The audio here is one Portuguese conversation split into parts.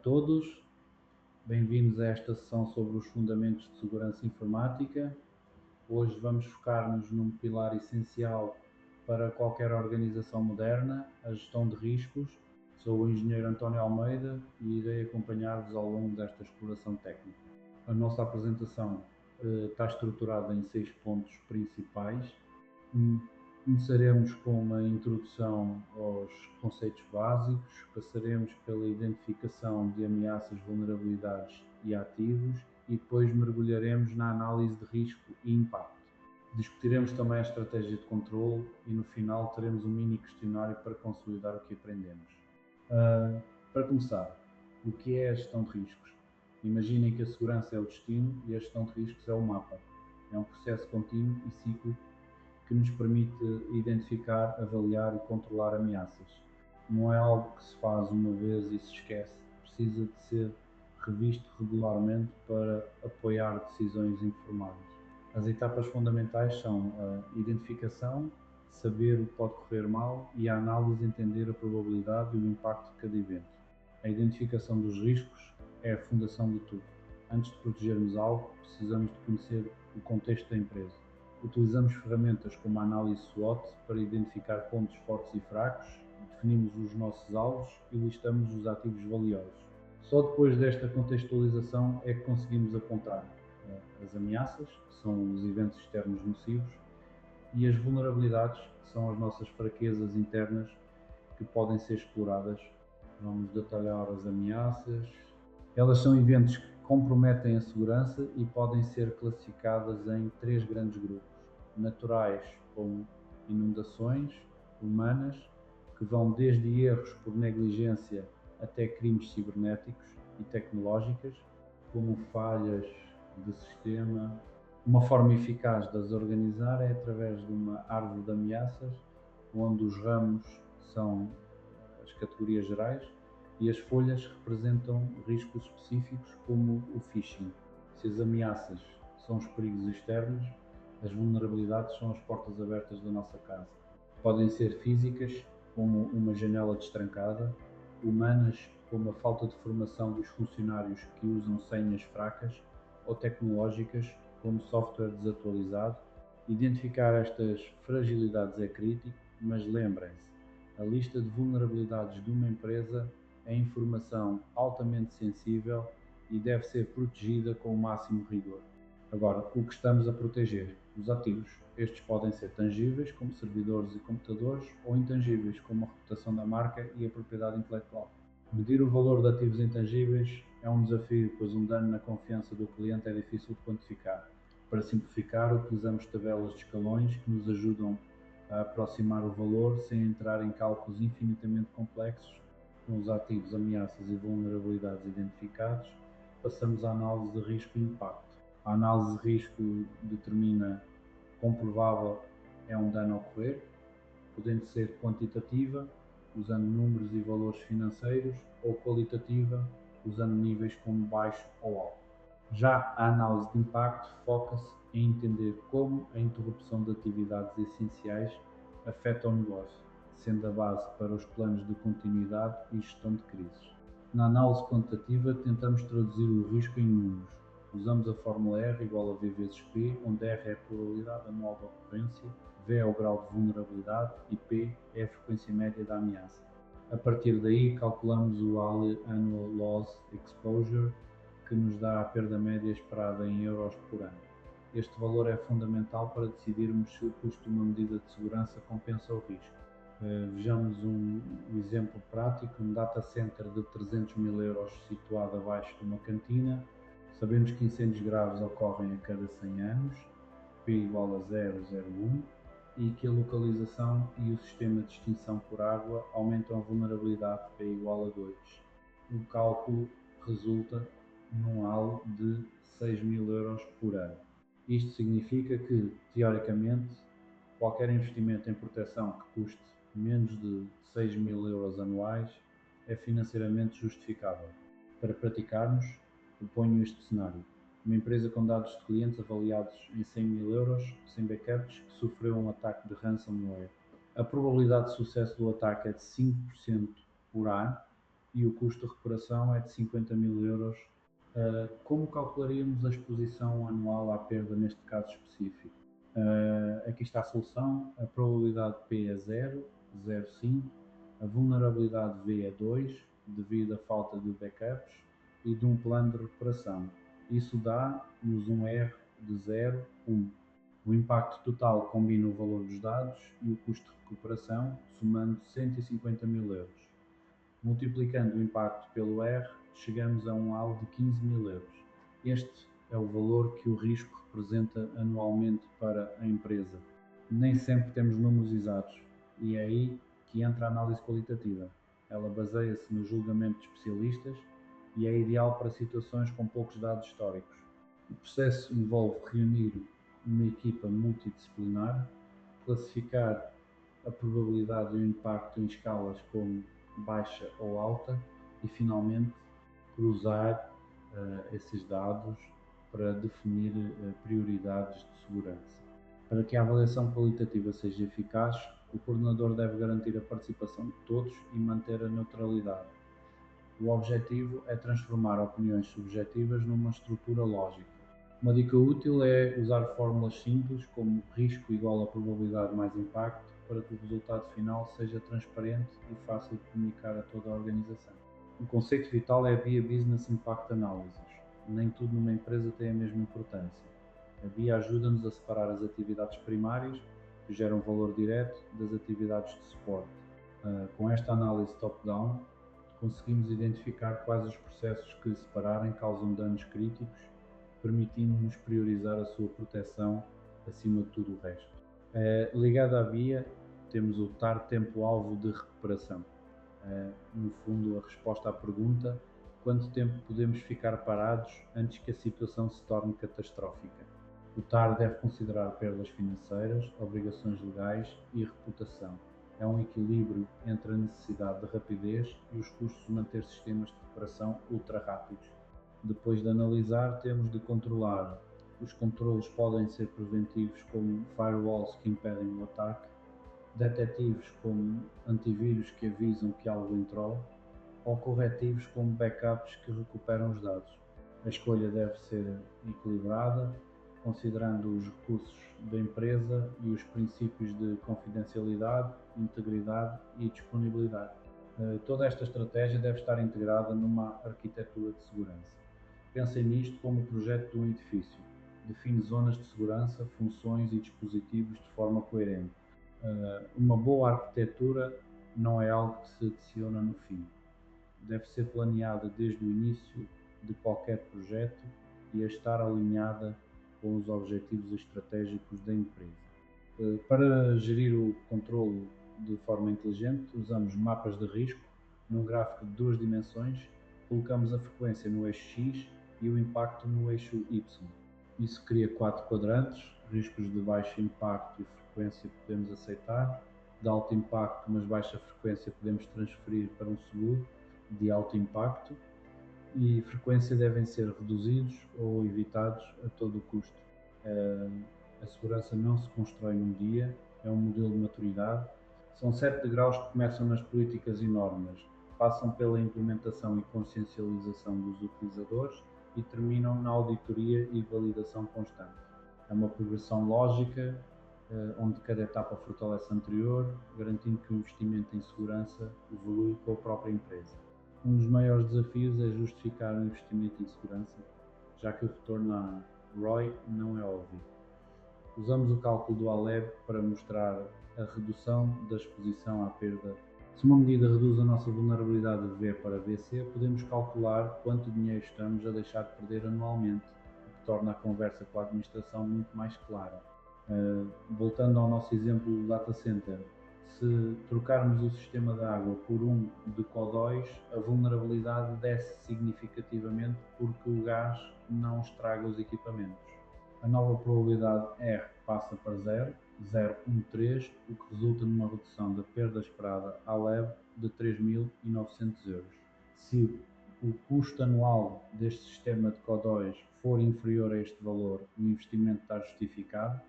todos, bem-vindos a esta sessão sobre os fundamentos de segurança informática. Hoje vamos focar-nos num pilar essencial para qualquer organização moderna, a gestão de riscos. Sou o engenheiro António Almeida e irei acompanhar-vos ao longo desta exploração técnica. A nossa apresentação está estruturada em 6 pontos principais. Começaremos com uma introdução aos conceitos básicos, passaremos pela identificação de ameaças, vulnerabilidades e ativos e depois mergulharemos na análise de risco e impacto. Discutiremos também a estratégia de controle e no final teremos um mini questionário para consolidar o que aprendemos. Para começar, o que é a gestão de riscos? Imaginem que a segurança é o destino e a gestão de riscos é o mapa. É um processo contínuo e cíclico que nos permite identificar, avaliar e controlar ameaças. Não é algo que se faz uma vez e se esquece, precisa de ser revisto regularmente para apoiar decisões informadas. As etapas fundamentais são a identificação, saber o que pode correr mal, e a análise, entender a probabilidade e o impacto de cada evento. A identificação dos riscos é a fundação de tudo. Antes de protegermos algo, precisamos de conhecer o contexto da empresa. Utilizamos ferramentas como a análise SWOT para identificar pontos fortes e fracos, definimos os nossos alvos e listamos os ativos valiosos. Só depois desta contextualização é que conseguimos apontar as ameaças, que são os eventos externos nocivos, e as vulnerabilidades, que são as nossas fraquezas internas que podem ser exploradas. Vamos detalhar as ameaças. Elas são eventos que comprometem a segurança e podem ser classificadas em 3 grandes grupos: naturais, como inundações; humanas, que vão desde erros por negligência até crimes cibernéticos; e tecnológicas, como falhas de sistema. Uma forma eficaz de as organizar é através de uma árvore de ameaças, onde os ramos são as categorias gerais e as folhas representam riscos específicos, como o phishing. Se as ameaças são os perigos externos, as vulnerabilidades são as portas abertas da nossa casa. Podem ser físicas, como uma janela destrancada; humanas, como a falta de formação dos funcionários que usam senhas fracas; ou tecnológicas, como software desatualizado. Identificar estas fragilidades é crítico, mas lembrem-se, a lista de vulnerabilidades de uma empresa é informação altamente sensível e deve ser protegida com o máximo rigor. Agora, o que estamos a proteger? Os ativos. Estes podem ser tangíveis, como servidores e computadores, ou intangíveis, como a reputação da marca e a propriedade intelectual. Medir o valor de ativos intangíveis é um desafio, pois um dano na confiança do cliente é difícil de quantificar. Para simplificar, utilizamos tabelas de escalões que nos ajudam a aproximar o valor sem entrar em cálculos infinitamente complexos. Com os ativos, ameaças e vulnerabilidades identificados, passamos à análise de risco e impacto. A análise de risco determina quão provável é um dano ocorrer, podendo ser quantitativa, usando números e valores financeiros, ou qualitativa, usando níveis como baixo ou alto. Já a análise de impacto foca-se em entender como a interrupção de atividades essenciais afeta o negócio, sendo a base para os planos de continuidade e gestão de crises. Na análise quantitativa, tentamos traduzir o risco em números. Usamos a fórmula R igual a V vezes P, onde R é a probabilidade anual de ocorrência, V é o grau de vulnerabilidade e P é a frequência média da ameaça. A partir daí, calculamos o Annual Loss Exposure, que nos dá a perda média esperada em euros por ano. Este valor é fundamental para decidirmos se o custo de uma medida de segurança compensa o risco. Vejamos um exemplo prático: um data center de 300 mil euros situado abaixo de uma cantina. Sabemos que incêndios graves ocorrem a cada 100 anos, P igual a 0,01, e que a localização e o sistema de extinção por água aumentam a vulnerabilidade, P igual a 2. O cálculo resulta num AL de 6 mil euros por ano. Isto significa que, teoricamente, qualquer investimento em proteção que custe menos de 6 mil euros anuais é financeiramente justificável. Para praticarmos, proponho este cenário: uma empresa com dados de clientes avaliados em 100 mil euros, sem backups, que sofreu um ataque de ransomware. A probabilidade de sucesso do ataque é de 5% por ano, e o custo de recuperação é de 50 mil euros. Como calcularíamos a exposição anual à perda neste caso específico? Aqui está a solução, a probabilidade P é 0, 0,5, a vulnerabilidade V é 2, devido à falta de backups e de um plano de recuperação. Isso dá-nos um R de 0, 1. O impacto total combina o valor dos dados e o custo de recuperação, somando 150 mil euros. Multiplicando o impacto pelo R, chegamos a um alvo de 15 mil euros. Este é o valor que o risco representa anualmente para a empresa. Nem sempre temos números exatos e é aí que entra a análise qualitativa. Ela baseia-se no julgamento de especialistas e é ideal para situações com poucos dados históricos. O processo envolve reunir uma equipa multidisciplinar, classificar a probabilidade e o impacto em escalas como baixa ou alta e, finalmente, cruzar esses dados para definir prioridades de segurança. Para que a avaliação qualitativa seja eficaz, o coordenador deve garantir a participação de todos e manter a neutralidade. O objetivo é transformar opiniões subjetivas numa estrutura lógica. Uma dica útil é usar fórmulas simples, como risco igual a probabilidade mais impacto, para que o resultado final seja transparente e fácil de comunicar a toda a organização. Um conceito vital é a BIA Business Impact Analysis. Nem tudo numa empresa tem a mesma importância. A BIA ajuda-nos a separar as atividades primárias, que geram valor direto, das atividades de suporte. Com esta análise top-down, conseguimos identificar quais os processos que, separarem, causam danos críticos, permitindo-nos priorizar a sua proteção acima de tudo o resto. Ligado à BIA, temos o TAR tempo-alvo de recuperação. No fundo, a resposta à pergunta: quanto tempo podemos ficar parados antes que a situação se torne catastrófica? O TAR deve considerar perdas financeiras, obrigações legais e reputação. É um equilíbrio entre a necessidade de rapidez e os custos de manter sistemas de recuperação ultra rápidos. Depois de analisar, temos de controlar. Os controlos podem ser preventivos, como firewalls que impedem o ataque, detectivos, como antivírus que avisam que algo entrou, ou corretivos, como backups que recuperam os dados. A escolha deve ser equilibrada, considerando os recursos da empresa e os princípios de confidencialidade, integridade e disponibilidade. Toda esta estratégia deve estar integrada numa arquitetura de segurança. Pensem nisto como o projeto de um edifício. Define zonas de segurança, funções e dispositivos de forma coerente. Uma boa arquitetura não é algo que se adiciona no fim. Deve ser planeada desde o início de qualquer projeto e a estar alinhada com os objetivos estratégicos da empresa. Para gerir o controle de forma inteligente, usamos mapas de risco num gráfico de 2 dimensões, colocamos a frequência no eixo X e o impacto no eixo Y. Isso cria 4 quadrantes: riscos de baixo impacto e frequência podemos aceitar, de alto impacto mas baixa frequência podemos transferir para um seguro de alto impacto, e frequência devem ser reduzidos ou evitados a todo o custo. A segurança não se constrói num dia, é um modelo de maturidade. São 7 degraus que começam nas políticas e normas, passam pela implementação e consciencialização dos utilizadores e terminam na auditoria e validação constante. É uma progressão lógica, onde cada etapa fortalece a anterior, garantindo que o investimento em segurança evolui com a própria empresa. Um dos maiores desafios é justificar o investimento em segurança, já que o retorno à ROI não é óbvio. Usamos o cálculo do Aleb para mostrar a redução da exposição à perda. Se uma medida reduz a nossa vulnerabilidade de V para VC, podemos calcular quanto dinheiro estamos a deixar de perder anualmente, o que torna a conversa com a administração muito mais clara. Voltando ao nosso exemplo do data center, se trocarmos o sistema de água por um de CO2, a vulnerabilidade desce significativamente porque o gás não estraga os equipamentos. A nova probabilidade R passa para 0,013, o que resulta numa redução da perda esperada à leve de 3.900 euros. Se o custo anual deste sistema de CO2 for inferior a este valor, o investimento está justificado.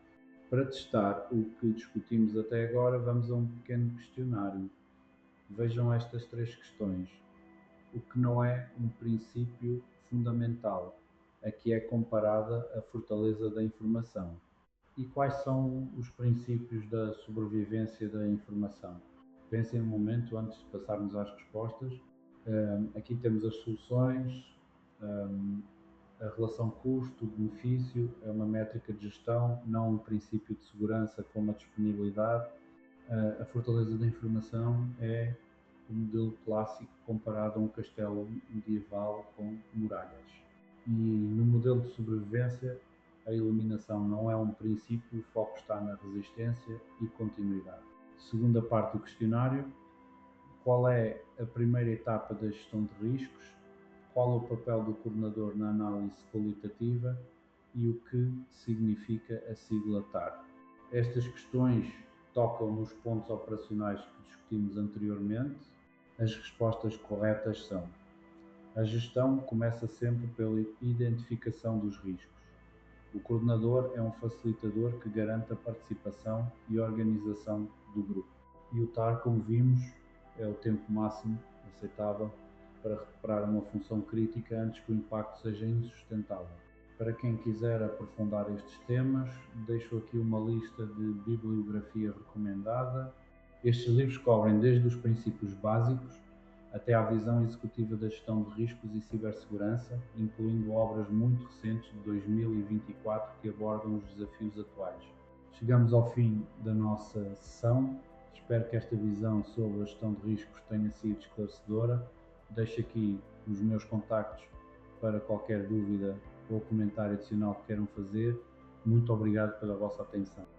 Para testar o que discutimos até agora, vamos a um pequeno questionário. Vejam estas 3 questões. o que não é um princípio fundamental. Aqui é comparada a fortaleza da informação. E quais são os princípios da sobrevivência da informação? Pensem um momento antes de passarmos às respostas. Aqui temos as soluções, a relação custo-benefício é uma métrica de gestão, não um princípio de segurança como a disponibilidade. A fortaleza da informação é o modelo clássico comparado a um castelo medieval com muralhas. E no modelo de sobrevivência, a eliminação não é um princípio, o foco está na resistência e continuidade. Segunda parte do questionário: qual é a primeira etapa da gestão de riscos? Qual é o papel do coordenador na análise qualitativa e o que significa a sigla TAR? Estas questões tocam nos pontos operacionais que discutimos anteriormente. As respostas corretas são: a gestão começa sempre pela identificação dos riscos. O coordenador é um facilitador que garante a participação e organização do grupo. E o TAR, como vimos, é o tempo máximo aceitável para recuperar uma função crítica antes que o impacto seja insustentável. Para quem quiser aprofundar estes temas, deixo aqui uma lista de bibliografia recomendada. Estes livros cobrem desde os princípios básicos até à visão executiva da gestão de riscos e cibersegurança, incluindo obras muito recentes de 2024 que abordam os desafios atuais. Chegamos ao fim da nossa sessão. Espero que esta visão sobre a gestão de riscos tenha sido esclarecedora. Deixo aqui os meus contactos para qualquer dúvida ou comentário adicional que queiram fazer. Muito obrigado pela vossa atenção.